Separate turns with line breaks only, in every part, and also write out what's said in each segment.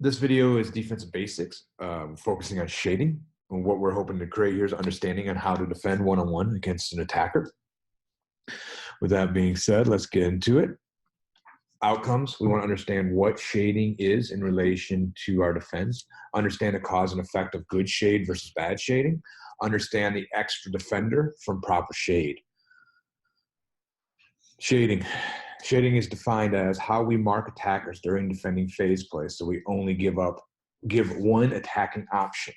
This video is defensive basics, focusing on shading. And what we're hoping to create here is understanding on how to defend one-on-one against an attacker. With that being said, let's get into it. Outcomes, we want to understand what shading is in relation to our defense, understand the cause and effect of good shade versus bad shading, understand the extra defender from proper shade. Shading. Shading is defined as how we mark attackers during defending phase play, so we only give one attacking option.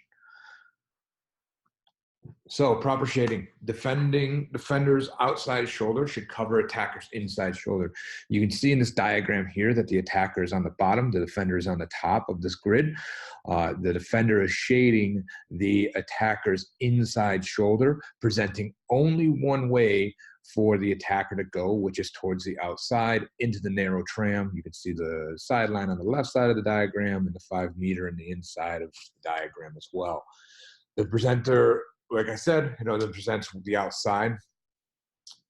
So proper shading, defenders outside shoulder should cover attackers inside shoulder. You can see in this diagram here that the attacker is on the bottom, the defender is on the top of this grid. The defender is shading the attacker's inside shoulder, presenting only one way for the attacker to go, which is towards the outside into the narrow tram. You can see the sideline on the left side of the diagram and the 5 meter in the inside of the diagram as well. The presenter, like I said, that presents the outside.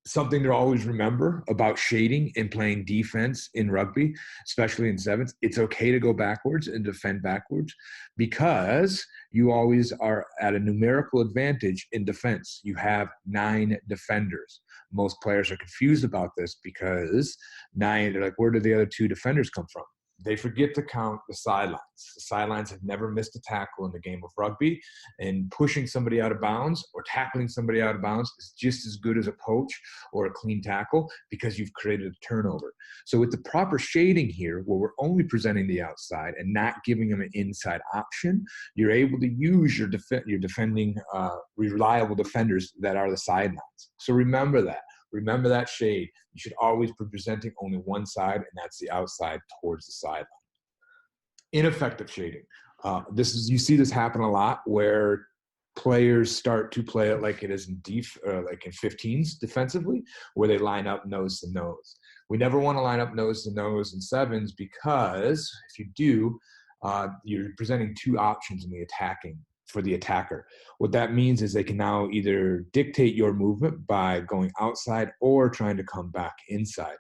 Something to always remember about shading and playing defense in rugby, especially in sevens, it's okay to go backwards and defend backwards because you always are at a numerical advantage in defense. You have 9 defenders. Most players are confused about this because 9, they're like, where did the other 2 defenders come from? They forget to count the sidelines. The sidelines have never missed a tackle in the game of rugby, and pushing somebody out of bounds or tackling somebody out of bounds is just as good as a poach or a clean tackle because you've created a turnover. So with the proper shading here, where we're only presenting the outside and not giving them an inside option, you're able to use your defending reliable defenders that are the sidelines. So remember that. Remember that shade. You should always be presenting only one side, and that's the outside towards the sideline. Ineffective shading. You see this happen a lot where players start to play it like it is like in 15s defensively, where they line up nose to nose. We never want to line up nose to nose in sevens because if you do, you're presenting 2 options in the attacking for the attacker. What that means is they can now either dictate your movement by going outside or trying to come back inside.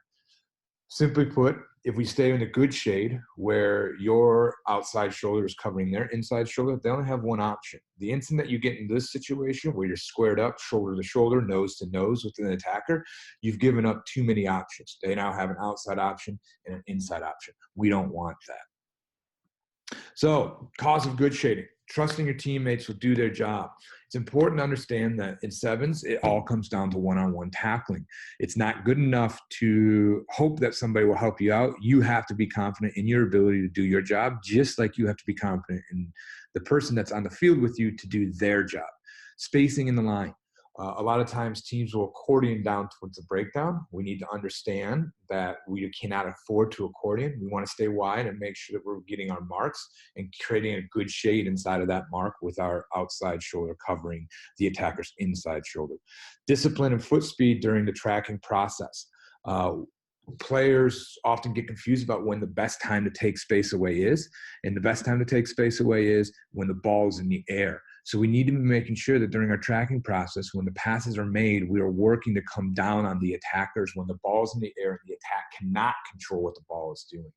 Simply put, if we stay in a good shade where your outside shoulder is covering their inside shoulder, they only have one option. The instant that you get in this situation where you're squared up, shoulder to shoulder, nose to nose with an attacker, you've given up too many options. They now have an outside option and an inside option. We don't want that. So, cause of good shading. Trusting your teammates will do their job. It's important to understand that in sevens, it all comes down to one-on-one tackling. It's not good enough to hope that somebody will help you out. You have to be confident in your ability to do your job, just like you have to be confident in the person that's on the field with you to do their job. Spacing in the line. A lot of times teams will accordion down towards the breakdown. We need to understand that we cannot afford to accordion. We want to stay wide and make sure that we're getting our marks and creating a good shade inside of that mark with our outside shoulder covering the attacker's inside shoulder. Discipline and foot speed during the tracking process. Players often get confused about when the best time to take space away is, and the best time to take space away is when the ball is in the air. So we need to be making sure that during our tracking process, when the passes are made, we are working to come down on the attackers when the ball is in the air and the attack cannot control what the ball is doing.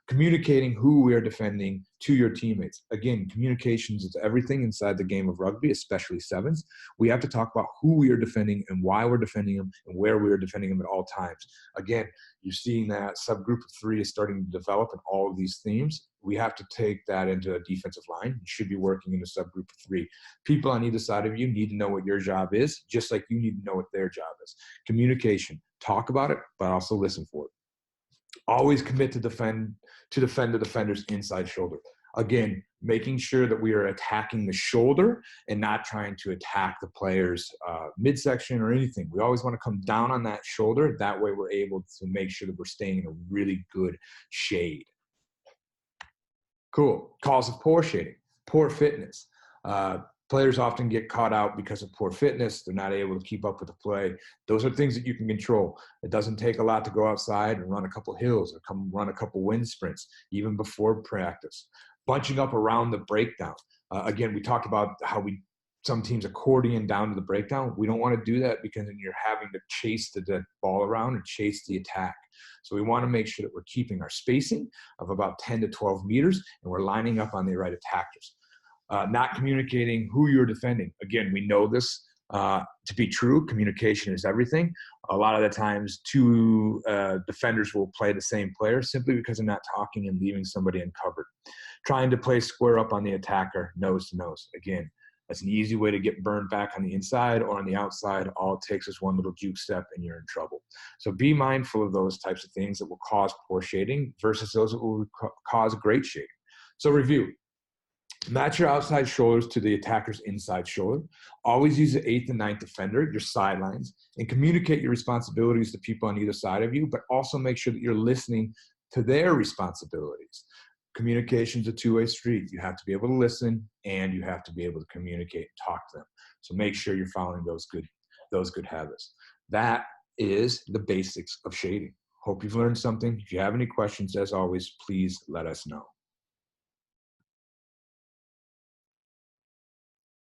Communicating who we are defending to your teammates. Again, communications is everything inside the game of rugby, especially sevens. We have to talk about who we are defending and why we're defending them and where we are defending them at all times. Again, you're seeing that subgroup of 3 is starting to develop in all of these themes. We have to take that into a defensive line. You should be working in a subgroup of 3. People on either side of you need to know what your job is, just like you need to know what their job is. Communication. Talk about it, but also listen for it. Always commit to defend the defender's inside shoulder. Again, making sure that we are attacking the shoulder and not trying to attack the player's midsection or anything. We always want to come down on that shoulder. That way we're able to make sure that we're staying in a really good shade. Cool. Cause of poor shading, poor fitness. Players often get caught out because of poor fitness. They're not able to keep up with the play. Those are things that you can control. It doesn't take a lot to go outside and run a couple hills or run a couple wind sprints, even before practice. Bunching up around the breakdown. Again, we talked about how we some teams accordion down to the breakdown. We don't want to do that because then you're having to chase the ball around and chase the attack. So we want to make sure that we're keeping our spacing of about 10 to 12 meters and we're lining up on the right attackers. Not communicating who you're defending. Again, we know this to be true. Communication is everything. A lot of the times, two defenders will play the same player simply because they're not talking and leaving somebody uncovered. Trying to play square up on the attacker, nose to nose. Again, that's an easy way to get burned back on the inside or on the outside. All it takes is one little juke step and you're in trouble. So be mindful of those types of things that will cause poor shading versus those that will cause great shading. So review. Match your outside shoulders to the attacker's inside shoulder. Always use the 8th and 9th defender, your sidelines, and communicate your responsibilities to people on either side of you, but also make sure that you're listening to their responsibilities. Communication is a two-way street. You have to be able to listen and you have to be able to communicate and talk to them. So make sure you're following those good habits. That is the basics of shading. Hope you've learned something. If you have any questions, as always, please let us know.